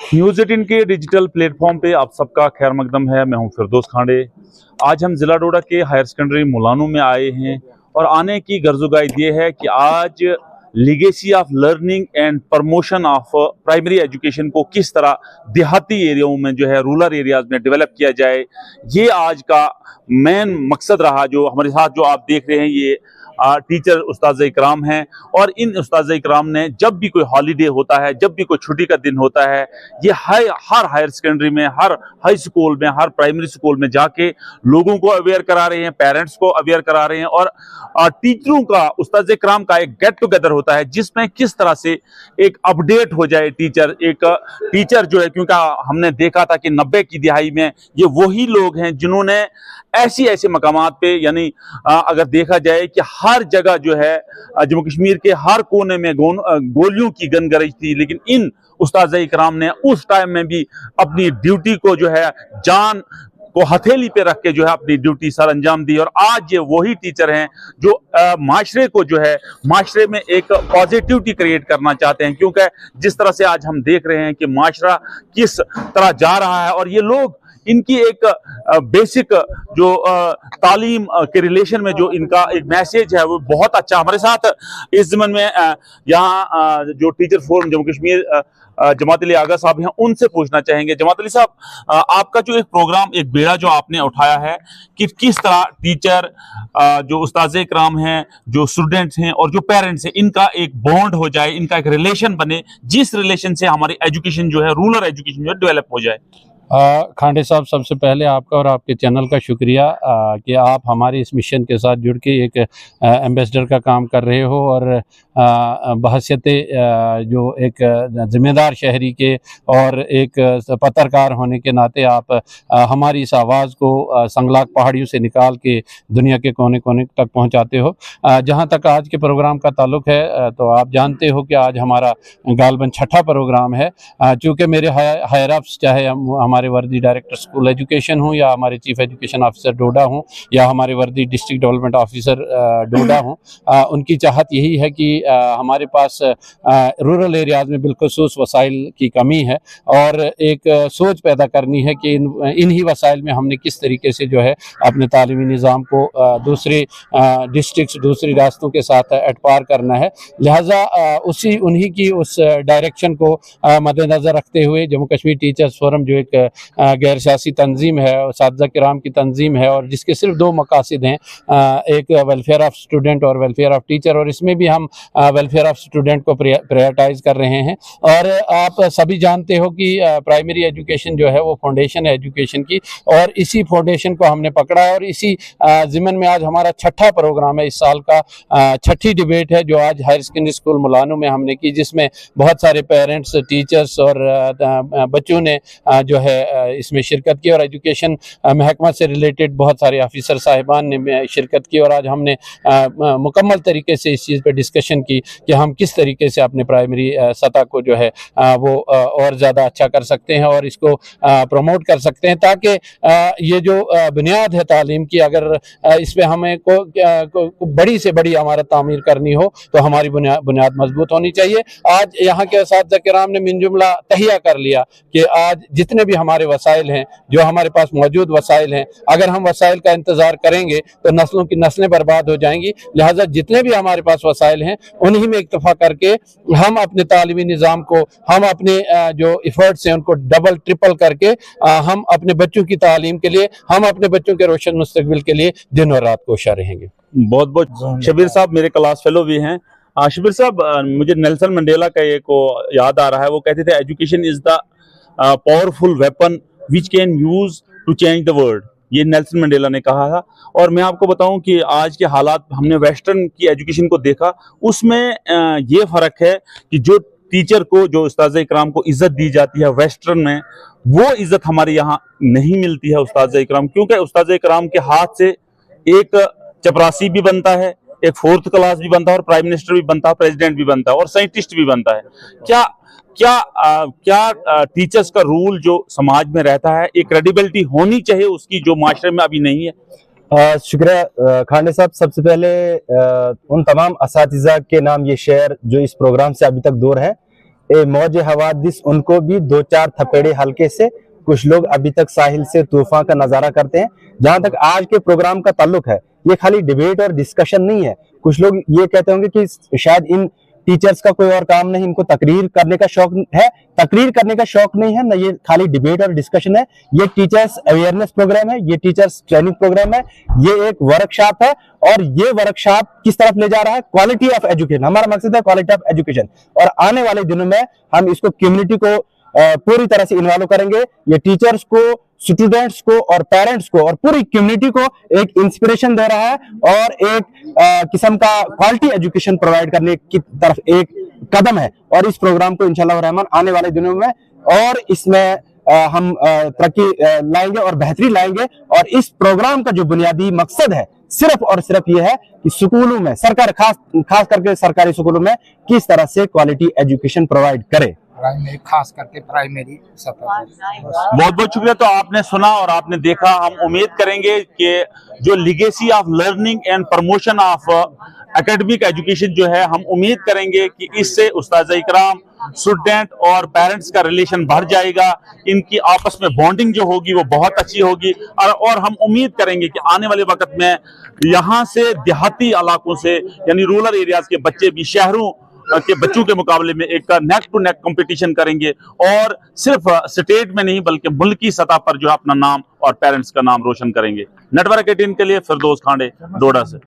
News 18 के digital platform पे आप सबका खैर मकदम है। मैं हूं फिरदौस खांडे। आज हम ज़िला डोडा के हायर सेकेंडरी मुलानू में आए हैं और आने की गर्ज़ोगायद ये है कि आज legacy of learning and promotion of primary education को किस तरह देहाती एरियाओं में जो है रूरल एरियाज में डेवलप किया जाए, ये आज का मेन मकसद रहा। जो हमारे साथ जो आप देख रहे हैं ये टीचर उस्ताद इकराम हैं और इन उस्ताद इकराम ने जब भी कोई हॉलीडे होता है, जब भी कोई छुट्टी का दिन होता है, ये हर हायर सेकेंडरी में, हर हाई स्कूल में, हर प्राइमरी स्कूल में जाके लोगों को अवेयर करा रहे हैं, पेरेंट्स को अवेयर करा रहे हैं। और टीचरों का, उस्ताद इकराम का एक गेट टुगेदर होता है जिसमें किस तरह से एक अपडेट हो जाए टीचर जो है, क्योंकि हमने देखा था कि 90 की दिहाई में ये वही लोग हैं जिन्होंने ऐसे मकामात पे, यानी अगर देखा जाए कि हर जगह जो है जम्मू कश्मीर के हर कोने में गोलियों की गनगरज थी, लेकिन इन उस्ताद इकराम ने उस टाइम में भी अपनी ड्यूटी को जो है जान को हथेली पे रख के जो है अपनी ड्यूटी सर अंजाम दी। और आज ये वही टीचर हैं जो माशरे को जो है, माशरे में एक पॉजिटिविटी क्रिएट करना चाहते हैं, क्योंकि जिस तरह से आज हम देख रहे हैं कि माशरा किस तरह जा रहा है और ये लोग इनकी एक बेसिक जो तालीम के रिलेशन में जो इनका एक मैसेज है वो बहुत अच्छा। हमारे साथ इस ज़मन में यहाँ जो टीचर फोरम जम्मू कश्मीर जमात अली आगा साहब हैं, उनसे पूछना चाहेंगे। जमात अली साहब, आपका जो एक प्रोग्राम, एक बेड़ा जो आपने उठाया है कि किस तरह टीचर, जो उस्ताद इकराम हैं, जो स्टूडेंट्स हैं और जो पेरेंट्स हैं, इनका एक बॉन्ड हो जाए, इनका एक रिलेशन बने, जिस रिलेशन से हमारी एजुकेशन जो है, रूरल एजुकेशन जो है डेवलप हो जाए। खांडे साहब, सबसे पहले आपका और आपके चैनल का शुक्रिया कि आप हमारे इस मिशन के साथ जुड़ के एक एम्बेसडर का काम कर रहे हो और बहैसियत जो एक ज़िम्मेदार शहरी के और एक पत्रकार होने के नाते आप हमारी इस आवाज़ को संगलाक पहाड़ियों से निकाल के दुनिया के कोने कोने तक पहुंचाते हो। जहां तक आज के प्रोग्राम का ताल्लुक़ है, तो आप जानते हो कि आज हमारा गालबन छठा प्रोग्राम है। चूँकि मेरे हायर अप्स, चाहे हमारे वर्दी डायरेक्टर स्कूल एजुकेशन हूँ या हमारे चीफ एजुकेशन ऑफिसर डोडा हूँ या हमारे वर्दी डिस्ट्रिक्ट डेवलपमेंट ऑफिसर डोडा हूँ, उनकी चाहत यही है कि हमारे पास रूरल एरियाज़ में बिलखुसूस वसाइल की कमी है और एक सोच पैदा करनी है कि इन्हीं वसाइल में हमने किस तरीके से जो है अपने तालीमी निज़ाम को दूसरे डिस्ट्रिक्ट, दूसरी रास्तों के साथ एटपार करना है। लिहाजा उन्हीं की उस डायरेक्शन को मद्देनज़र रखते हुए जम्मू कश्मीर टीचर्स फोरम, जो एक गैर सियासी तंजीम है, उस्ताद किराम की तंजीम है और जिसके सिर्फ दो मकासद हैं, एक वेलफेयर ऑफ स्टूडेंट और वेलफेयर ऑफ टीचर, और इसमें भी हम वेलफेयर ऑफ स्टूडेंट को प्रायोरिटाइज कर रहे हैं। और आप सभी जानते हो कि प्राइमरी एजुकेशन जो है वो फाउंडेशन है एजुकेशन की, और इसी फाउंडेशन को हमने पकड़ा है और इसी ज़िमन में आज हमारा छठा प्रोग्राम है। इस साल का छठी डिबेट है जो आज हायर सेकेंडरी स्कूल मुलानू में हमने की, जिसमें बहुत सारे पेरेंट्स, टीचर्स और बच्चों ने जो है इसमें शिरकत की और एजुकेशन महकमा से रिलेटेड बहुत सारे ऑफिसर साहिबान ने शिरकत की। और आज हमने मुकम्मल तरीके से इस चीज़ पे डिस्कशन की कि हम किस तरीके से अपने प्राइमरी सतह को जो है वो और ज़्यादा अच्छा कर सकते हैं और इसको प्रमोट कर सकते हैं, ताकि ये जो बुनियाद है तालीम की, अगर इस पर हमें को बड़ी से बड़ी इमारत तामीर करनी हो तो हमारी बुनियाद मजबूत होनी चाहिए। आज यहाँ के उस्ताद किराम ने मिन जुमला तहिया कर लिया कि आज जितने भी हमारे वसाइल हैं, जो हमारे पास मौजूद वसाइल हैं, अगर हम वसाइल का इंतज़ार करेंगे तो नस्लों की नस्लें बर्बाद हो जाएंगी। लिहाजा जितने भी हमारे पास वसाइल हैं उन्हीं में इक्तफा करके हम अपने तालीमी निज़ाम को, हम अपने जो एफर्ट्स हैं उनको डबल ट्रिपल करके हम अपने बच्चों की तालीम के लिए, हम अपने बच्चों के रोशन मुस्तकबिल के लिए दिन और रात कोशा रहेंगे। बहुत बहुत शबीर साहब मेरे क्लास फेलो भी हैं। शबीर साहब, मुझे नेल्सन मंडेला का एक याद आ रहा है। वो कहते थे education is the powerful weapon which can use to change the world. ये नेल्सन मंडेला ने कहा था। और मैं आपको बताऊं कि आज के हालात, हमने वेस्टर्न की एजुकेशन को देखा, उसमें ये फ़र्क है कि जो टीचर को, जो उस्ताद इकराम को इज्जत दी जाती है वेस्टर्न में, वो इज्जत हमारे यहाँ नहीं मिलती है उस्ताद इकराम, क्योंकि उस्ताद इकराम के हाथ से एक चपरासी भी बनता है, एक फोर्थ क्लास भी बनता है और प्राइम मिनिस्टर भी बनता है, प्रेसिडेंट भी बनता है और साइंटिस्ट भी बनता है। क्या टीचर्स का रूल जो समाज में रहता है, एक क्रेडिबिलिटी होनी चाहिए उसकी, जो माशरे में अभी नहीं है? शुक्रिया खांडे साहब। सबसे पहले उन तमाम असातिज़ा के नाम ये शेयर जो इस प्रोग्राम से अभी तक दूर हैं मौज हवादिस उनको भी 2-4 थपेड़े हल्के से। कुछ लोग अभी तक साहिल से तूफान का नजारा करते हैं। जहां तक आज के प्रोग्राम का ताल्लुक है, ये खाली डिबेट और डिस्कशन नहीं है। कुछ लोग ये कहते होंगे कि शायद इन टीचर्स का कोई और काम नहीं, इनको तकरीर करने का शौक है। तकरीर करने का शौक नहीं है ना, ये खाली डिबेट और डिस्कशन है। ये टीचर्स अवेयरनेस प्रोग्राम है, ये टीचर्स ट्रेनिंग प्रोग्राम है, ये एक वर्कशॉप है। और ये वर्कशॉप किस तरफ ले जा रहा है? Quality of education. हमारा मकसद है क्वालिटी ऑफ एजुकेशन। और आने वाले दिनों में हम इसको कम्युनिटी को पूरी तरह से इन्वॉल्व करेंगे। ये टीचर्स को, स्टूडेंट्स को और पेरेंट्स को और पूरी कम्युनिटी को एक इंस्पिरेशन दे रहा है और एक किस्म का क्वालिटी एजुकेशन प्रोवाइड करने की तरफ एक कदम है। और इस प्रोग्राम को इंशाल्लाह रहमान आने वाले दिनों में और इसमें हम तरक्की लाएंगे और बेहतरी लाएंगे। और इस प्रोग्राम का जो बुनियादी मकसद है सिर्फ और सिर्फ ये है कि स्कूलों में सरकार खास करके सरकारी स्कूलों में किस तरह से क्वालिटी एजुकेशन प्रोवाइड करे, प्राइमरी खास करके प्राइमरी सतह पर। बहुत बहुत शुक्रिया। तो आपने सुना और आपने देखा। हम उम्मीद करेंगे कि जो legacy of learning and promotion of academic education जो है, हम उम्मीद करेंगे कि इससे उस्ताद-ए-इकराम, स्टूडेंट और पेरेंट्स का रिलेशन बढ़ जाएगा। इनकी आपस में बॉन्डिंग जो होगी वो बहुत अच्छी होगी। और हम उम्मीद करेंगे कि आने वाले वक्त में यहाँ से देहाती इलाकों से यानी रूरल एरियाज के बच्चे भी शहरों के बच्चों के मुकाबले में एक नेक टू नेक कंपटीशन करेंगे और सिर्फ स्टेट में नहीं बल्कि मुल्की सतह पर जो अपना नाम और पेरेंट्स का नाम रोशन करेंगे। नेटवर्क 18 के लिए फिरदौस खांडे, डोडा से।